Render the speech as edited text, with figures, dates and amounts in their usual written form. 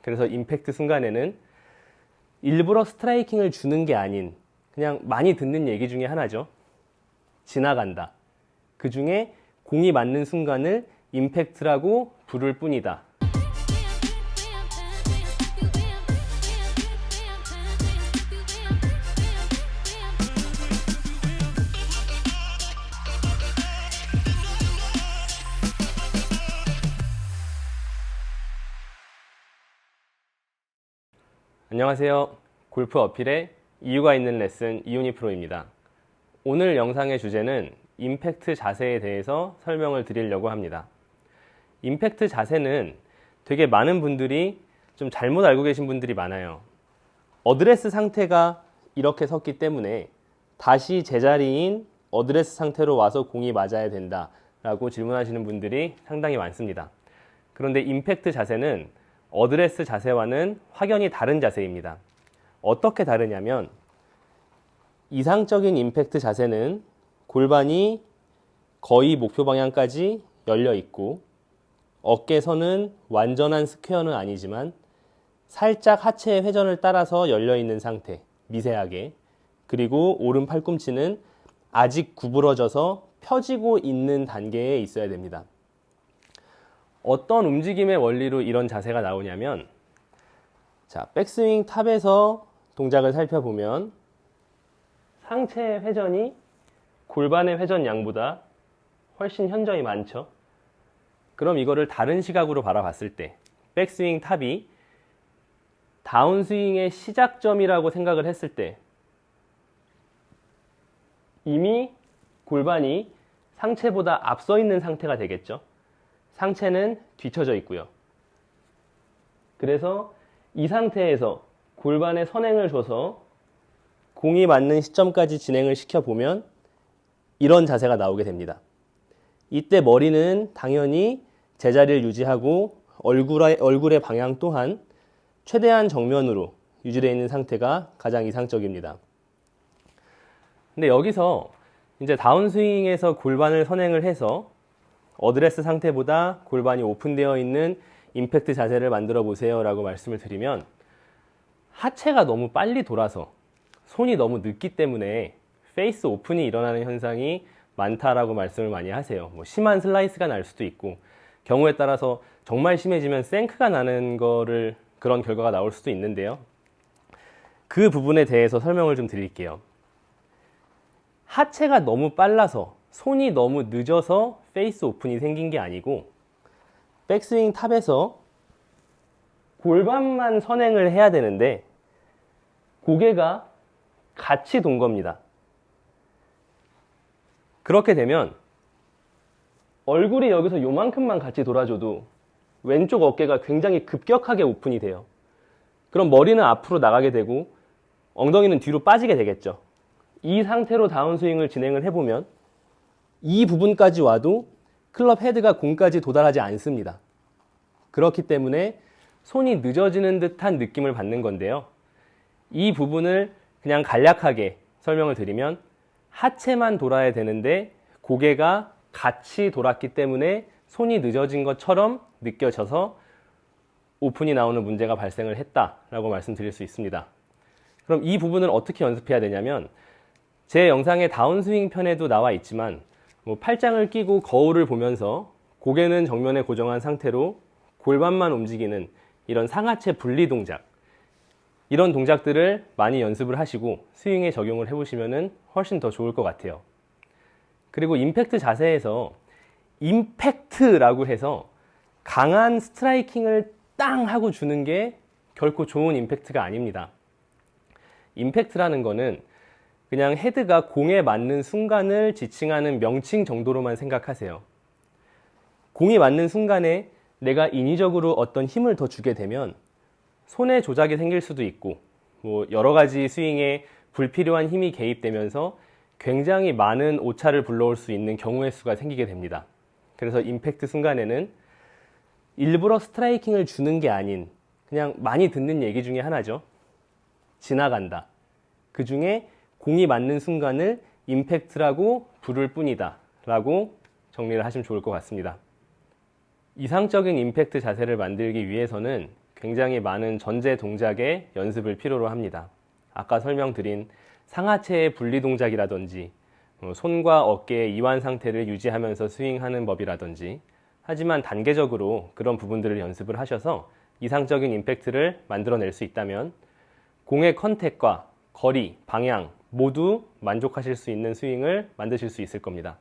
그래서 임팩트 순간에는 일부러 스트라이킹을 주는 게 아닌 그냥 많이 듣는 얘기 중에 하나죠. 지나간다. 그 중에 공이 맞는 순간을 임팩트라고 부를 뿐이다. 안녕하세요. 골프 어필의 이유가 있는 레슨 이훈이 프로입니다. 오늘 영상의 주제는 임팩트 자세에 대해서 설명을 드리려고 합니다. 임팩트 자세는 되게 많은 분들이 좀 잘못 알고 계신 분들이 많아요. 어드레스 상태가 이렇게 섰기 때문에 다시 제자리인 어드레스 상태로 와서 공이 맞아야 된다 라고 질문하시는 분들이 상당히 많습니다. 그런데 임팩트 자세는 어드레스 자세와는 확연히 다른 자세입니다. 어떻게 다르냐면 이상적인 임팩트 자세는 골반이 거의 목표 방향까지 열려 있고 어깨선은 완전한 스퀘어는 아니지만 살짝 하체의 회전을 따라서 열려 있는 상태, 미세하게. 그리고 오른 팔꿈치는 아직 구부러져서 펴지고 있는 단계에 있어야 됩니다. 어떤 움직임의 원리로 이런 자세가 나오냐면, 자, 백스윙 탑에서 동작을 살펴보면 상체의 회전이 골반의 회전 양보다 훨씬 현저히 많죠. 그럼 이거를 다른 시각으로 바라봤을 때 백스윙 탑이 다운스윙의 시작점이라고 생각을 했을 때 이미 골반이 상체보다 앞서 있는 상태가 되겠죠. 상체는 뒤쳐져 있고요. 그래서 이 상태에서 골반에 선행을 줘서 공이 맞는 시점까지 진행을 시켜보면 이런 자세가 나오게 됩니다. 이때 머리는 당연히 제자리를 유지하고 얼굴의 방향 또한 최대한 정면으로 유지되어 있는 상태가 가장 이상적입니다. 근데 여기서 이제 다운스윙에서 골반을 선행을 해서 어드레스 상태보다 골반이 오픈되어 있는 임팩트 자세를 만들어 보세요 라고 말씀을 드리면 하체가 너무 빨리 돌아서 손이 너무 늦기 때문에 페이스 오픈이 일어나는 현상이 많다라고 말씀을 많이 하세요. 뭐 심한 슬라이스가 날 수도 있고 경우에 따라서 정말 심해지면 생크가 나는 그런 결과가 나올 수도 있는데요. 그 부분에 대해서 설명을 좀 드릴게요. 하체가 너무 빨라서 손이 너무 늦어서 페이스 오픈이 생긴 게 아니고 백스윙 탑에서 골반만 선행을 해야 되는데 고개가 같이 돈 겁니다. 그렇게 되면 얼굴이 여기서 요만큼만 같이 돌아줘도 왼쪽 어깨가 굉장히 급격하게 오픈이 돼요. 그럼 머리는 앞으로 나가게 되고 엉덩이는 뒤로 빠지게 되겠죠. 이 상태로 다운스윙을 진행을 해보면 이 부분까지 와도 클럽 헤드가 공까지 도달하지 않습니다. 그렇기 때문에 손이 늦어지는 듯한 느낌을 받는 건데요. 이 부분을 그냥 간략하게 설명을 드리면 하체만 돌아야 되는데 고개가 같이 돌았기 때문에 손이 늦어진 것처럼 느껴져서 오픈이 나오는 문제가 발생을 했다라고 말씀드릴 수 있습니다. 그럼 이 부분을 어떻게 연습해야 되냐면 제 영상의 다운스윙 편에도 나와 있지만 팔짱을 끼고 거울을 보면서 고개는 정면에 고정한 상태로 골반만 움직이는 이런 상하체 분리 동작, 이런 동작들을 많이 연습을 하시고 스윙에 적용을 해보시면 훨씬 더 좋을 것 같아요. 그리고 임팩트 자세에서 임팩트라고 해서 강한 스트라이킹을 땅 하고 주는 게 결코 좋은 임팩트가 아닙니다. 임팩트라는 거는 그냥 헤드가 공에 맞는 순간을 지칭하는 명칭 정도로만 생각하세요. 공이 맞는 순간에 내가 인위적으로 어떤 힘을 더 주게 되면 손의 조작이 생길 수도 있고 여러 가지 스윙에 불필요한 힘이 개입되면서 굉장히 많은 오차를 불러올 수 있는 경우의 수가 생기게 됩니다. 그래서 임팩트 순간에는 일부러 스트라이킹을 주는 게 아닌 그냥 많이 듣는 얘기 중에 하나죠. 지나간다. 그 중에 공이 맞는 순간을 임팩트라고 부를 뿐이다 라고 정리를 하시면 좋을 것 같습니다. 이상적인 임팩트 자세를 만들기 위해서는 굉장히 많은 전제 동작의 연습을 필요로 합니다. 아까 설명드린 상하체의 분리 동작이라든지 손과 어깨의 이완 상태를 유지하면서 스윙하는 법이라든지, 하지만 단계적으로 그런 부분들을 연습을 하셔서 이상적인 임팩트를 만들어낼 수 있다면 공의 컨택과 거리, 방향 모두 만족하실 수 있는 스윙을 만드실 수 있을 겁니다.